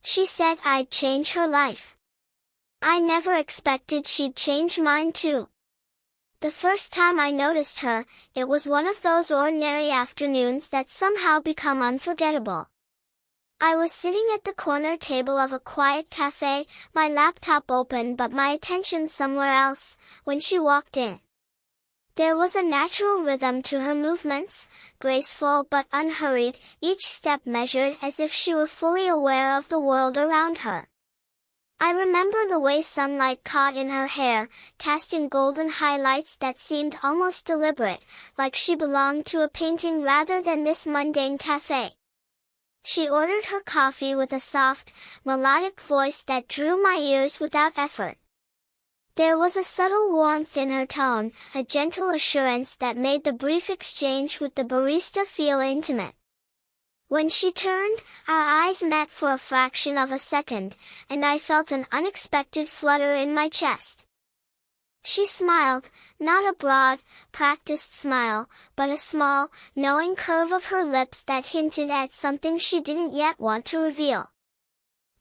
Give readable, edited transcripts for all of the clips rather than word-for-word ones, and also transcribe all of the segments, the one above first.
She said I'd change her life. I never expected she'd change mine too. The first time I noticed her, it was one of those ordinary afternoons that somehow become unforgettable. I was sitting at the corner table of a quiet cafe, my laptop open but my attention somewhere else, when she walked in. There was a natural rhythm to her movements, graceful but unhurried, each step measured as if she were fully aware of the world around her. I remember the way sunlight caught in her hair, casting golden highlights that seemed almost deliberate, like she belonged to a painting rather than this mundane cafe. She ordered her coffee with a soft, melodic voice that drew my ears without effort. There was a subtle warmth in her tone, a gentle assurance that made the brief exchange with the barista feel intimate. When she turned, our eyes met for a fraction of a second, and I felt an unexpected flutter in my chest. She smiled, not a broad, practiced smile, but a small, knowing curve of her lips that hinted at something she didn't yet want to reveal.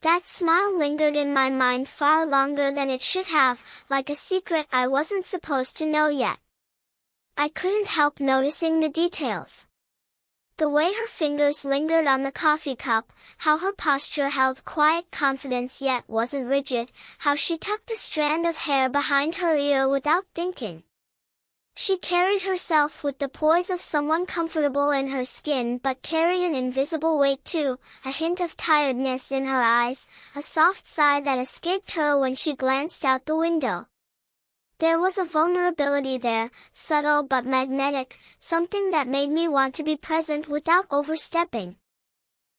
That smile lingered in my mind far longer than it should have, like a secret I wasn't supposed to know yet. I couldn't help noticing the details. The way her fingers lingered on the coffee cup, how her posture held quiet confidence yet wasn't rigid, how she tucked a strand of hair behind her ear without thinking. She carried herself with the poise of someone comfortable in her skin but carried an invisible weight too, a hint of tiredness in her eyes, a soft sigh that escaped her when she glanced out the window. There was a vulnerability there, subtle but magnetic, something that made me want to be present without overstepping.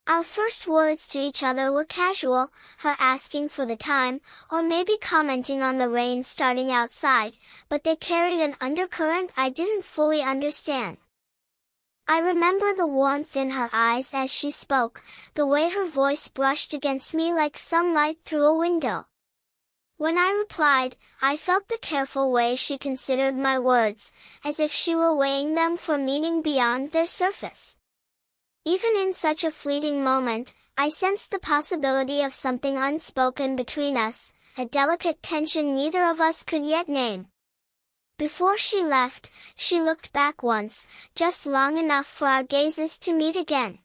Our first words to each other were casual, her asking for the time, or maybe commenting on the rain starting outside, but they carried an undercurrent I didn't fully understand. I remember the warmth in her eyes as she spoke, the way her voice brushed against me like sunlight through a window. When I replied, I felt the careful way she considered my words, as if she were weighing them for meaning beyond their surface. Even in such a fleeting moment, I sensed the possibility of something unspoken between us, a delicate tension neither of us could yet name. Before she left, she looked back once, just long enough for our gazes to meet again.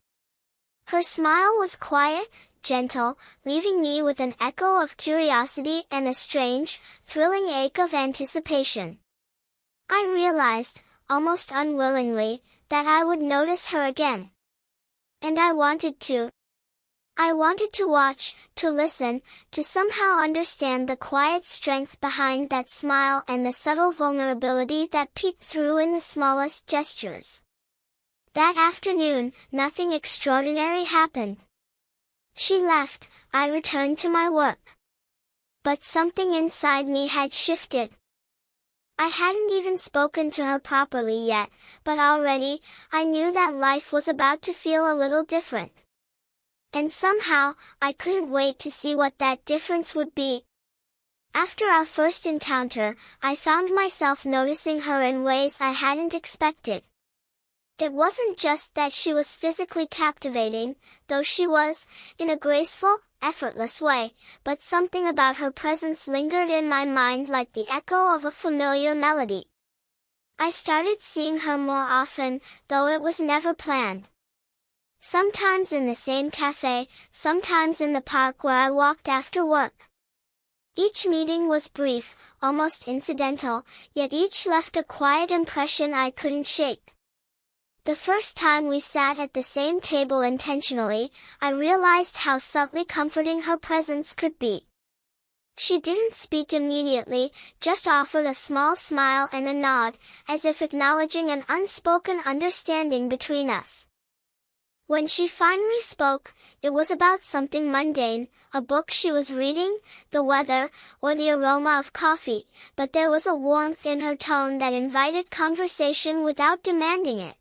Her smile was quiet, gentle, leaving me with an echo of curiosity and a strange, thrilling ache of anticipation. I realized, almost unwillingly, that I would notice her again. And I wanted to. I wanted to watch, to listen, to somehow understand the quiet strength behind that smile and the subtle vulnerability that peeked through in the smallest gestures. That afternoon, nothing extraordinary happened. She left, I returned to my work. But something inside me had shifted. I hadn't even spoken to her properly yet, but already, I knew that life was about to feel a little different. And somehow, I couldn't wait to see what that difference would be. After our first encounter, I found myself noticing her in ways I hadn't expected. It wasn't just that she was physically captivating, though she was, in a graceful, effortless way, but something about her presence lingered in my mind like the echo of a familiar melody. I started seeing her more often, though it was never planned. Sometimes in the same cafe, sometimes in the park where I walked after work. Each meeting was brief, almost incidental, yet each left a quiet impression I couldn't shake. The first time we sat at the same table intentionally, I realized how subtly comforting her presence could be. She didn't speak immediately, just offered a small smile and a nod, as if acknowledging an unspoken understanding between us. When she finally spoke, it was about something mundane, a book she was reading, the weather, or the aroma of coffee, but there was a warmth in her tone that invited conversation without demanding it.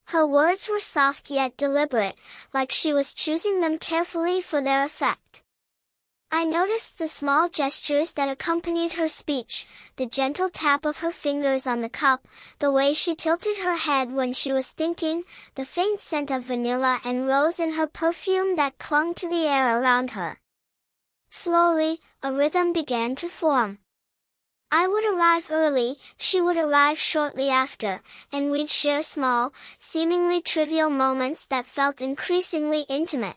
Her words were soft yet deliberate, like she was choosing them carefully for their effect. I noticed the small gestures that accompanied her speech, the gentle tap of her fingers on the cup, the way she tilted her head when she was thinking, the faint scent of vanilla and rose in her perfume that clung to the air around her. Slowly, a rhythm began to form. I would arrive early, she would arrive shortly after, and we'd share small, seemingly trivial moments that felt increasingly intimate.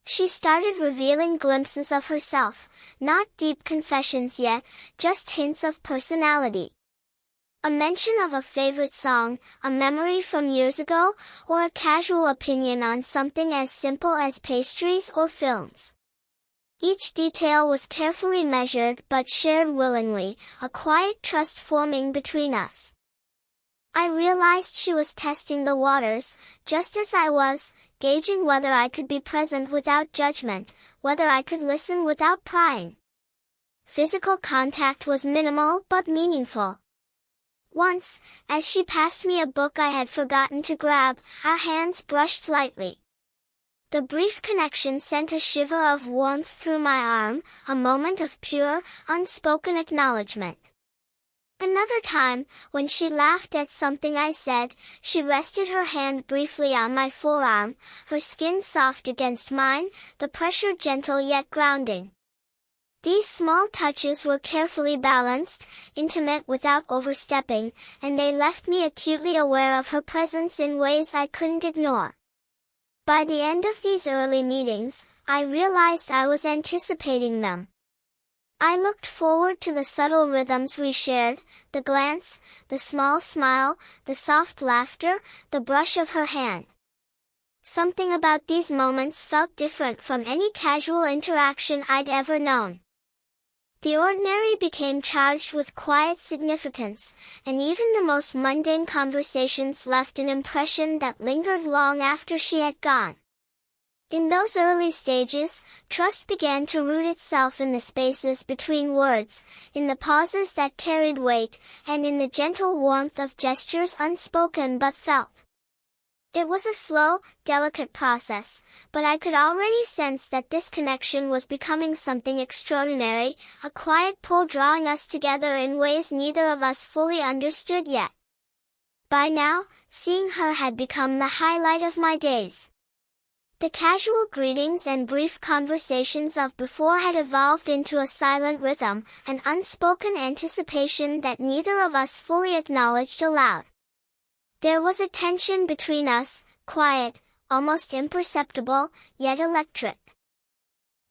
She started revealing glimpses of herself, not deep confessions yet, just hints of personality. A mention of a favorite song, a memory from years ago, or a casual opinion on something as simple as pastries or films. Each detail was carefully measured but shared willingly, a quiet trust forming between us. I realized she was testing the waters, just as I was, gauging whether I could be present without judgment, whether I could listen without prying. Physical contact was minimal but meaningful. Once, as she passed me a book I had forgotten to grab, our hands brushed lightly. The brief connection sent a shiver of warmth through my arm, a moment of pure, unspoken acknowledgement. Another time, when she laughed at something I said, she rested her hand briefly on my forearm, her skin soft against mine, the pressure gentle yet grounding. These small touches were carefully balanced, intimate without overstepping, and they left me acutely aware of her presence in ways I couldn't ignore. By the end of these early meetings, I realized I was anticipating them. I looked forward to the subtle rhythms we shared, the glance, the small smile, the soft laughter, the brush of her hand. Something about these moments felt different from any casual interaction I'd ever known. The ordinary became charged with quiet significance, and even the most mundane conversations left an impression that lingered long after she had gone. In those early stages, trust began to root itself in the spaces between words, in the pauses that carried weight, and in the gentle warmth of gestures unspoken but felt. It was a slow, delicate process, but I could already sense that this connection was becoming something extraordinary, a quiet pull drawing us together in ways neither of us fully understood yet. By now, seeing her had become the highlight of my days. The casual greetings and brief conversations of before had evolved into a silent rhythm, an unspoken anticipation that neither of us fully acknowledged aloud. There was a tension between us, quiet, almost imperceptible, yet electric.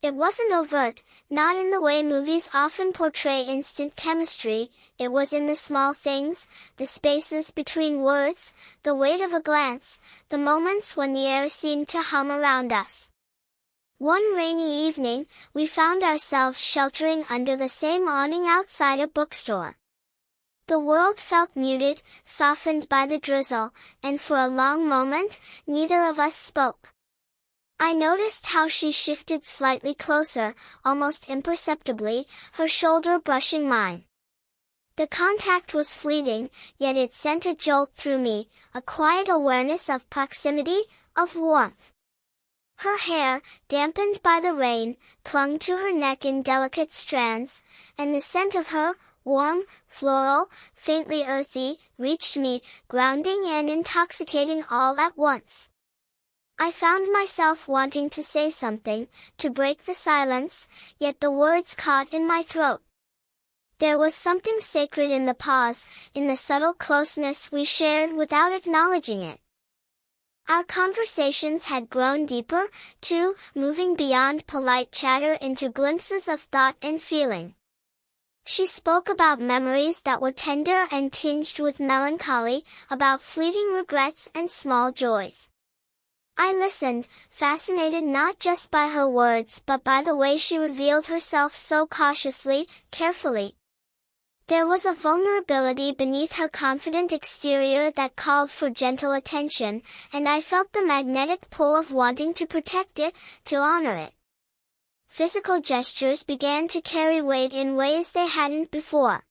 It wasn't overt, not in the way movies often portray instant chemistry, it was in the small things, the spaces between words, the weight of a glance, the moments when the air seemed to hum around us. One rainy evening, we found ourselves sheltering under the same awning outside a bookstore. The world felt muted, softened by the drizzle, and for a long moment, neither of us spoke. I noticed how she shifted slightly closer, almost imperceptibly, her shoulder brushing mine. The contact was fleeting, yet it sent a jolt through me, a quiet awareness of proximity, of warmth. Her hair, dampened by the rain, clung to her neck in delicate strands, and the scent of her, warm, floral, faintly earthy, reached me, grounding and intoxicating all at once. I found myself wanting to say something, to break the silence, yet the words caught in my throat. There was something sacred in the pause, in the subtle closeness we shared without acknowledging it. Our conversations had grown deeper, too, moving beyond polite chatter into glimpses of thought and feeling. She spoke about memories that were tender and tinged with melancholy, about fleeting regrets and small joys. I listened, fascinated not just by her words but by the way she revealed herself so cautiously, carefully. There was a vulnerability beneath her confident exterior that called for gentle attention, and I felt the magnetic pull of wanting to protect it, to honor it. Physical gestures began to carry weight in ways they hadn't before.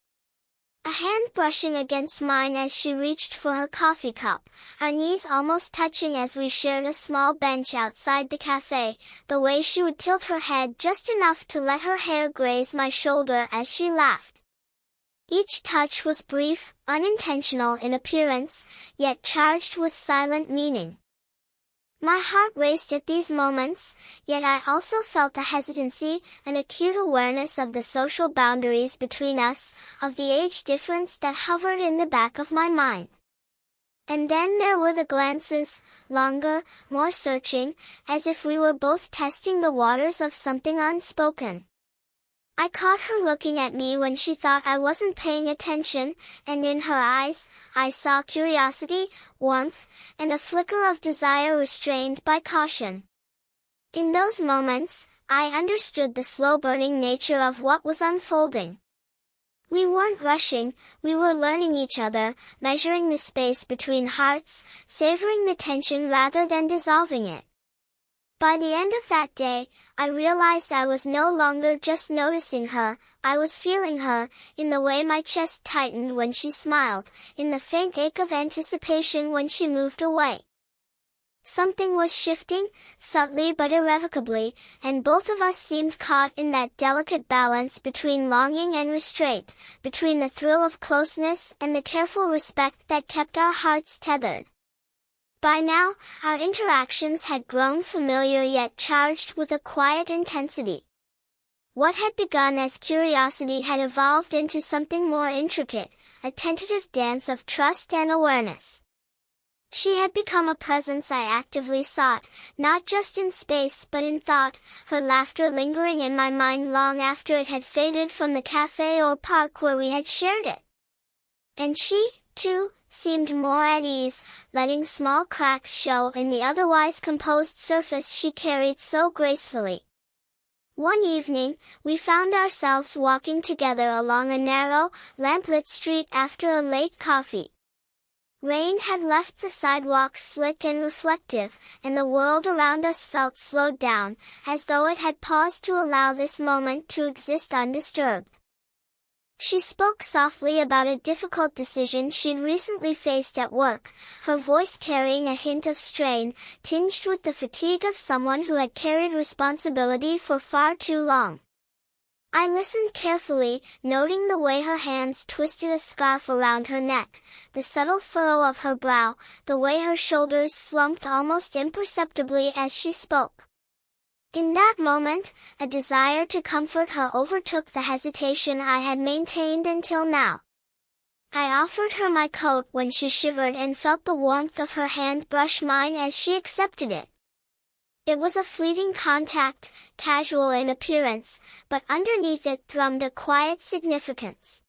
a hand brushing against mine as she reached for her coffee cup, our knees almost touching as we shared a small bench outside the cafe, the way she would tilt her head just enough to let her hair graze my shoulder as she laughed. Each touch was brief, unintentional in appearance, yet charged with silent meaning. My heart raced at these moments, yet I also felt a hesitancy, an acute awareness of the social boundaries between us, of the age difference that hovered in the back of my mind. And then there were the glances, longer, more searching, as if we were both testing the waters of something unspoken. I caught her looking at me when she thought I wasn't paying attention, and in her eyes, I saw curiosity, warmth, and a flicker of desire restrained by caution. In those moments, I understood the slow-burning nature of what was unfolding. We weren't rushing, we were learning each other, measuring the space between hearts, savoring the tension rather than dissolving it. By the end of that day, I realized I was no longer just noticing her, I was feeling her, in the way my chest tightened when she smiled, in the faint ache of anticipation when she moved away. Something was shifting, subtly but irrevocably, and both of us seemed caught in that delicate balance between longing and restraint, between the thrill of closeness and the careful respect that kept our hearts tethered. By now, our interactions had grown familiar yet charged with a quiet intensity. What had begun as curiosity had evolved into something more intricate, a tentative dance of trust and awareness. She had become a presence I actively sought, not just in space but in thought, her laughter lingering in my mind long after it had faded from the cafe or park where we had shared it. And she, too, seemed more at ease, letting small cracks show in the otherwise composed surface she carried so gracefully. One evening, we found ourselves walking together along a narrow, lamplit street after a late coffee. Rain had left the sidewalks slick and reflective, and the world around us felt slowed down, as though it had paused to allow this moment to exist undisturbed. She spoke softly about a difficult decision she'd recently faced at work, her voice carrying a hint of strain, tinged with the fatigue of someone who had carried responsibility for far too long. I listened carefully, noting the way her hands twisted a scarf around her neck, the subtle furrow of her brow, the way her shoulders slumped almost imperceptibly as she spoke. In that moment, a desire to comfort her overtook the hesitation I had maintained until now. I offered her my coat when she shivered and felt the warmth of her hand brush mine as she accepted it. It was a fleeting contact, casual in appearance, but underneath it thrummed a quiet significance.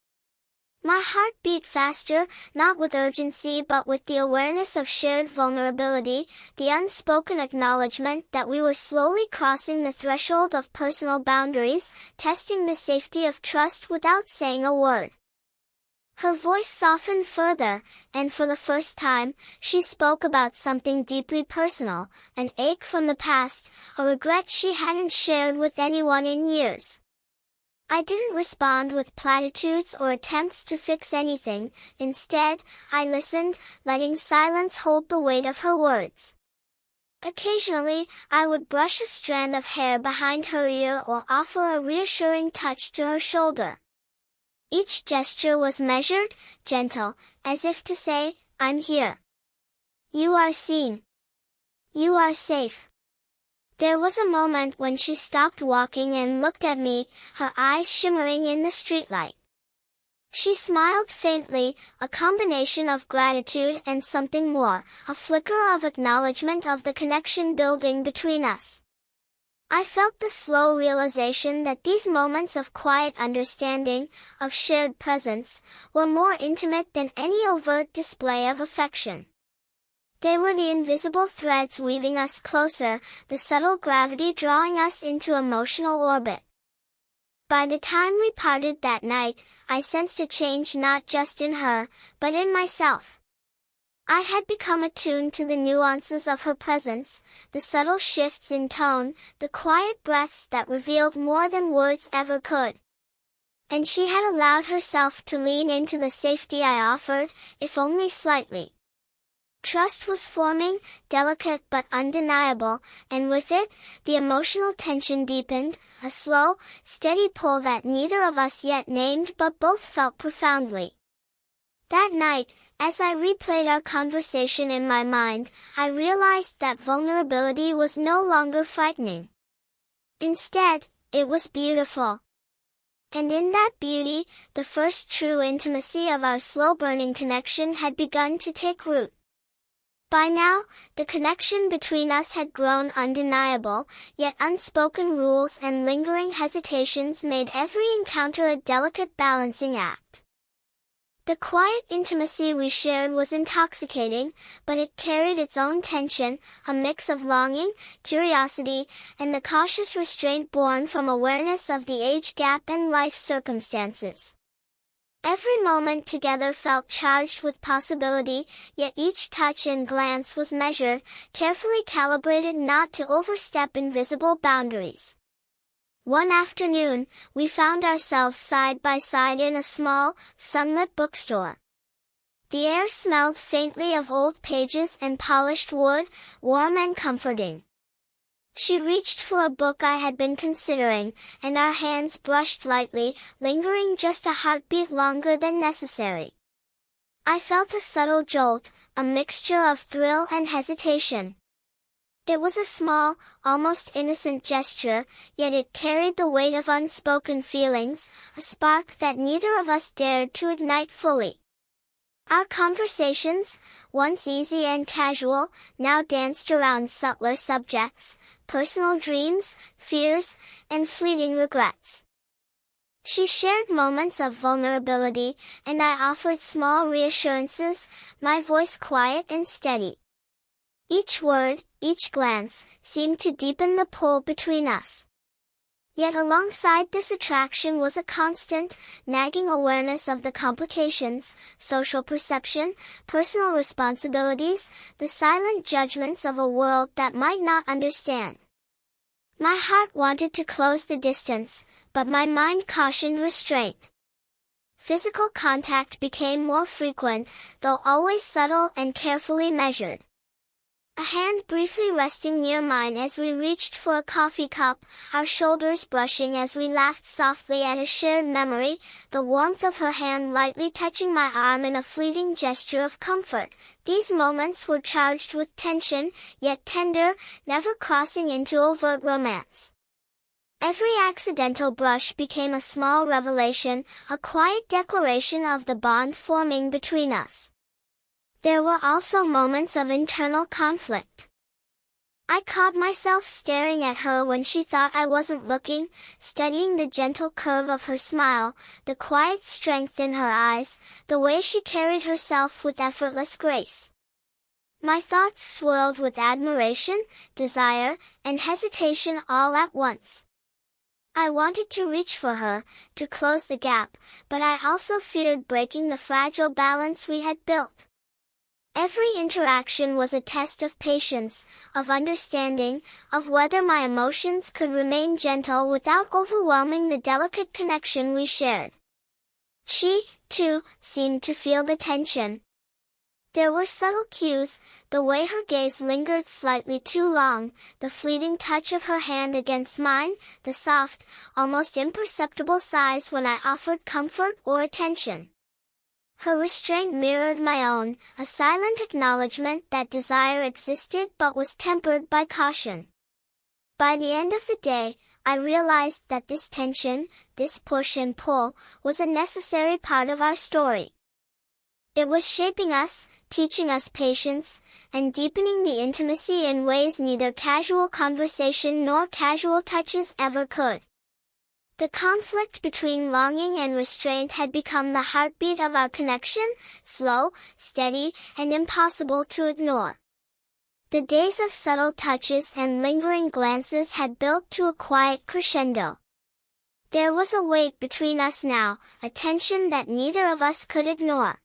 My heart beat faster, not with urgency but with the awareness of shared vulnerability, the unspoken acknowledgement that we were slowly crossing the threshold of personal boundaries, testing the safety of trust without saying a word. Her voice softened further, and for the first time, she spoke about something deeply personal, an ache from the past, a regret she hadn't shared with anyone in years. I didn't respond with platitudes or attempts to fix anything. Instead, I listened, letting silence hold the weight of her words. Occasionally, I would brush a strand of hair behind her ear or offer a reassuring touch to her shoulder. Each gesture was measured, gentle, as if to say, "I'm here. You are seen. You are safe." There was a moment when she stopped walking and looked at me, her eyes shimmering in the streetlight. She smiled faintly, a combination of gratitude and something more, a flicker of acknowledgement of the connection building between us. I felt the slow realization that these moments of quiet understanding, of shared presence, were more intimate than any overt display of affection. They were the invisible threads weaving us closer, the subtle gravity drawing us into emotional orbit. By the time we parted that night, I sensed a change not just in her, but in myself. I had become attuned to the nuances of her presence, the subtle shifts in tone, the quiet breaths that revealed more than words ever could. And she had allowed herself to lean into the safety I offered, if only slightly. Trust was forming, delicate but undeniable, and with it, the emotional tension deepened, a slow, steady pull that neither of us yet named but both felt profoundly. That night, as I replayed our conversation in my mind, I realized that vulnerability was no longer frightening. Instead, it was beautiful. And in that beauty, the first true intimacy of our slow-burning connection had begun to take root. By now, the connection between us had grown undeniable, yet unspoken rules and lingering hesitations made every encounter a delicate balancing act. The quiet intimacy we shared was intoxicating, but it carried its own tension, a mix of longing, curiosity, and the cautious restraint born from awareness of the age gap and life circumstances. Every moment together felt charged with possibility, yet each touch and glance was measured, carefully calibrated not to overstep invisible boundaries. One afternoon, we found ourselves side by side in a small, sunlit bookstore. The air smelled faintly of old pages and polished wood, warm and comforting. She reached for a book I had been considering, and our hands brushed lightly, lingering just a heartbeat longer than necessary. I felt a subtle jolt, a mixture of thrill and hesitation. It was a small, almost innocent gesture, yet it carried the weight of unspoken feelings, a spark that neither of us dared to ignite fully. Our conversations, once easy and casual, now danced around subtler subjects, personal dreams, fears, and fleeting regrets. She shared moments of vulnerability, and I offered small reassurances, my voice quiet and steady. Each word, each glance, seemed to deepen the pull between us. Yet alongside this attraction was a constant, nagging awareness of the complications, social perception, personal responsibilities, the silent judgments of a world that might not understand. My heart wanted to close the distance, but my mind cautioned restraint. Physical contact became more frequent, though always subtle and carefully measured. A hand briefly resting near mine as we reached for a coffee cup, our shoulders brushing as we laughed softly at a shared memory, the warmth of her hand lightly touching my arm in a fleeting gesture of comfort. These moments were charged with tension, yet tender, never crossing into overt romance. Every accidental brush became a small revelation, a quiet declaration of the bond forming between us. There were also moments of internal conflict. I caught myself staring at her when she thought I wasn't looking, studying the gentle curve of her smile, the quiet strength in her eyes, the way she carried herself with effortless grace. My thoughts swirled with admiration, desire, and hesitation all at once. I wanted to reach for her, to close the gap, but I also feared breaking the fragile balance we had built. Every interaction was a test of patience, of understanding, of whether my emotions could remain gentle without overwhelming the delicate connection we shared. She, too, seemed to feel the tension. There were subtle cues, the way her gaze lingered slightly too long, the fleeting touch of her hand against mine, the soft, almost imperceptible sighs when I offered comfort or attention. Her restraint mirrored my own, a silent acknowledgement that desire existed but was tempered by caution. By the end of the day, I realized that this tension, this push and pull, was a necessary part of our story. It was shaping us, teaching us patience, and deepening the intimacy in ways neither casual conversation nor casual touches ever could. The conflict between longing and restraint had become the heartbeat of our connection, slow, steady, and impossible to ignore. The days of subtle touches and lingering glances had built to a quiet crescendo. There was a weight between us now, a tension that neither of us could ignore.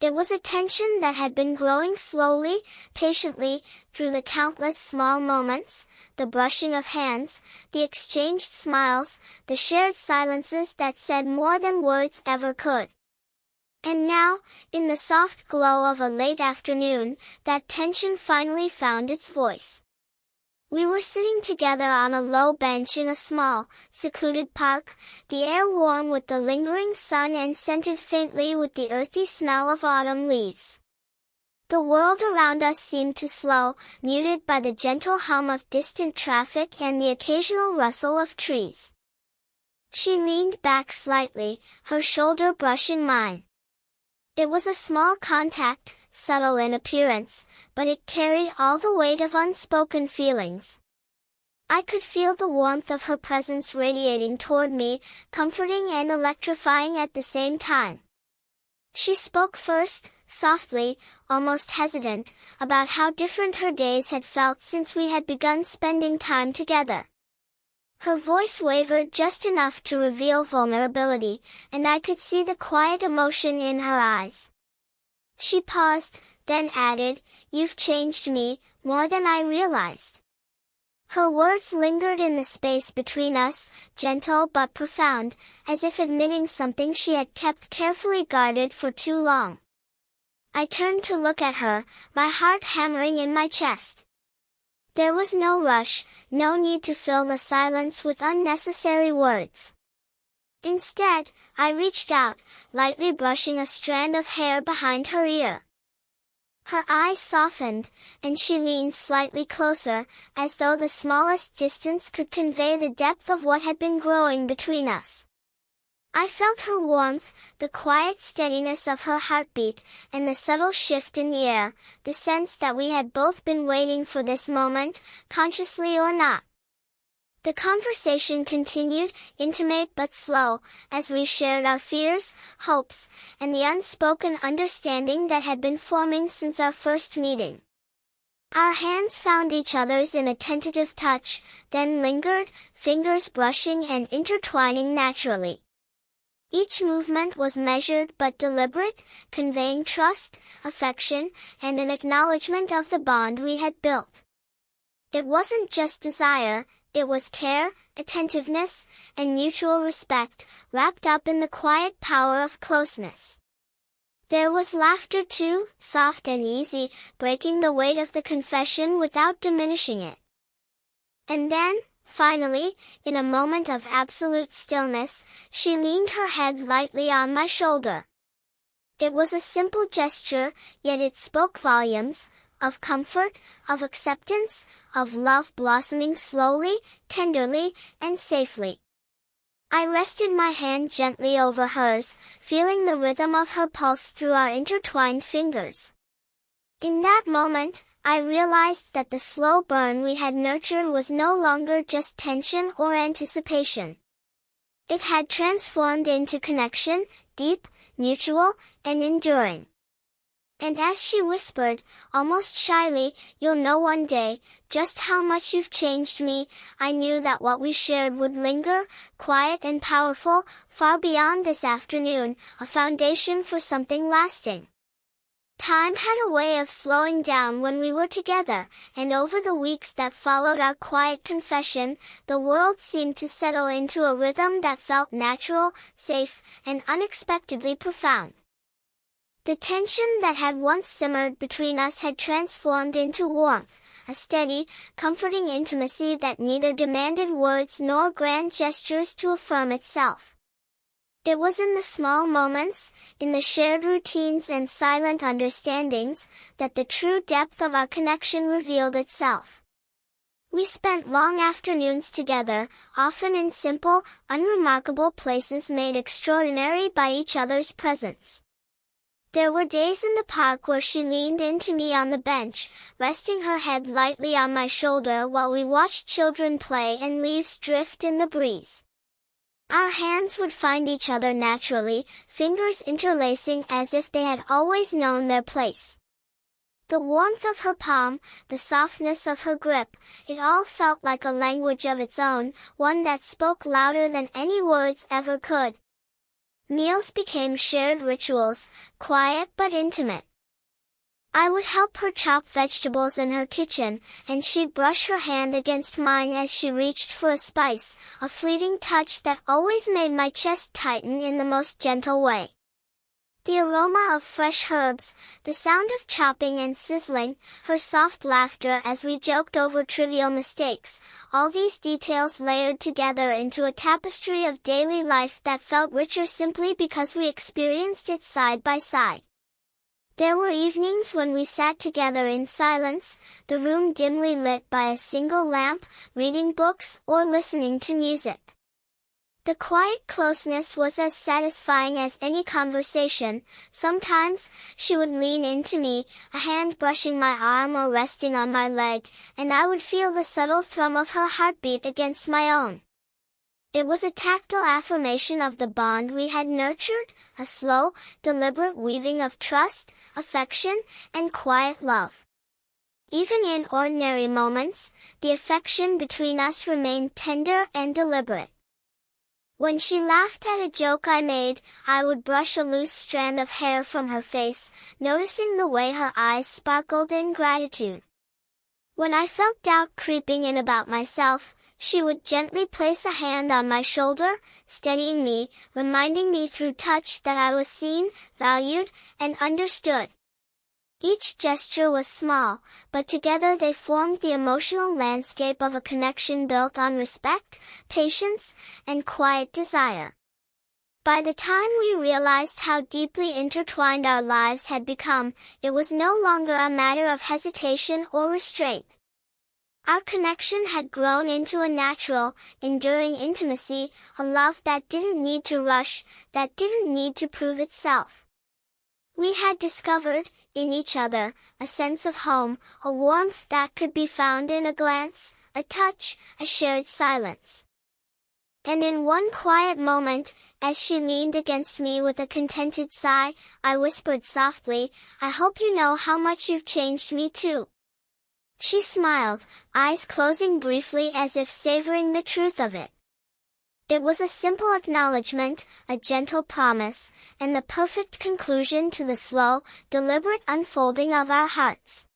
It was a tension that had been growing slowly, patiently, through the countless small moments, the brushing of hands, the exchanged smiles, the shared silences that said more than words ever could. And now, in the soft glow of a late afternoon, that tension finally found its voice. We were sitting together on a low bench in a small, secluded park, the air warm with the lingering sun and scented faintly with the earthy smell of autumn leaves. The world around us seemed to slow, muted by the gentle hum of distant traffic and the occasional rustle of trees. She leaned back slightly, her shoulder brushing mine. It was a small contact, subtle in appearance, but it carried all the weight of unspoken feelings. I could feel the warmth of her presence radiating toward me, comforting and electrifying at the same time. She spoke first, softly, almost hesitant, about how different her days had felt since we had begun spending time together. Her voice wavered just enough to reveal vulnerability, and I could see the quiet emotion in her eyes. She paused, then added, "You've changed me, more than I realized." Her words lingered in the space between us, gentle but profound, as if admitting something she had kept carefully guarded for too long. I turned to look at her, my heart hammering in my chest. There was no rush, no need to fill the silence with unnecessary words. Instead, I reached out, lightly brushing a strand of hair behind her ear. Her eyes softened, and she leaned slightly closer, as though the smallest distance could convey the depth of what had been growing between us. I felt her warmth, the quiet steadiness of her heartbeat, and the subtle shift in the air, the sense that we had both been waiting for this moment, consciously or not. The conversation continued, intimate but slow, as we shared our fears, hopes, and the unspoken understanding that had been forming since our first meeting. Our hands found each other's in a tentative touch, then lingered, fingers brushing and intertwining naturally. Each movement was measured but deliberate, conveying trust, affection, and an acknowledgement of the bond we had built. It wasn't just desire, it was care, attentiveness, and mutual respect, wrapped up in the quiet power of closeness. There was laughter too, soft and easy, breaking the weight of the confession without diminishing it. And then, finally, in a moment of absolute stillness, she leaned her head lightly on my shoulder. It was a simple gesture, yet it spoke volumes, of comfort, of acceptance, of love blossoming slowly, tenderly, and safely. I rested my hand gently over hers, feeling the rhythm of her pulse through our intertwined fingers. In that moment, I realized that the slow burn we had nurtured was no longer just tension or anticipation. It had transformed into connection, deep, mutual, and enduring. And as she whispered, almost shyly, "You'll know one day, just how much you've changed me," I knew that what we shared would linger, quiet and powerful, far beyond this afternoon, a foundation for something lasting. Time had a way of slowing down when we were together, and over the weeks that followed our quiet confession, the world seemed to settle into a rhythm that felt natural, safe, and unexpectedly profound. The tension that had once simmered between us had transformed into warmth, a steady, comforting intimacy that neither demanded words nor grand gestures to affirm itself. It was in the small moments, in the shared routines and silent understandings, that the true depth of our connection revealed itself. We spent long afternoons together, often in simple, unremarkable places made extraordinary by each other's presence. There were days in the park where she leaned into me on the bench, resting her head lightly on my shoulder while we watched children play and leaves drift in the breeze. Our hands would find each other naturally, fingers interlacing as if they had always known their place. The warmth of her palm, the softness of her grip, it all felt like a language of its own, one that spoke louder than any words ever could. Meals became shared rituals, quiet but intimate. I would help her chop vegetables in her kitchen, and she'd brush her hand against mine as she reached for a spice, a fleeting touch that always made my chest tighten in the most gentle way. The aroma of fresh herbs, the sound of chopping and sizzling, her soft laughter as we joked over trivial mistakes, all these details layered together into a tapestry of daily life that felt richer simply because we experienced it side by side. There were evenings when we sat together in silence, the room dimly lit by a single lamp, reading books or listening to music. The quiet closeness was as satisfying as any conversation. Sometimes, she would lean into me, a hand brushing my arm or resting on my leg, and I would feel the subtle thrum of her heartbeat against my own. It was a tactile affirmation of the bond we had nurtured, a slow, deliberate weaving of trust, affection, and quiet love. Even in ordinary moments, the affection between us remained tender and deliberate. When she laughed at a joke I made, I would brush a loose strand of hair from her face, noticing the way her eyes sparkled in gratitude. When I felt doubt creeping in about myself, she would gently place a hand on my shoulder, steadying me, reminding me through touch that I was seen, valued, and understood. Each gesture was small, but together they formed the emotional landscape of a connection built on respect, patience, and quiet desire. By the time we realized how deeply intertwined our lives had become, it was no longer a matter of hesitation or restraint. Our connection had grown into a natural, enduring intimacy, a love that didn't need to rush, that didn't need to prove itself. We had discovered, in each other, a sense of home, a warmth that could be found in a glance, a touch, a shared silence. And in one quiet moment, as she leaned against me with a contented sigh, I whispered softly, "I hope you know how much you've changed me too." She smiled, eyes closing briefly as if savoring the truth of it. It was a simple acknowledgement, a gentle promise, and the perfect conclusion to the slow, deliberate unfolding of our hearts.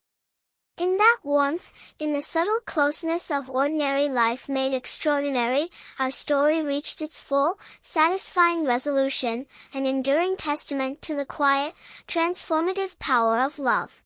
In that warmth, in the subtle closeness of ordinary life made extraordinary, our story reached its full, satisfying resolution, an enduring testament to the quiet, transformative power of love.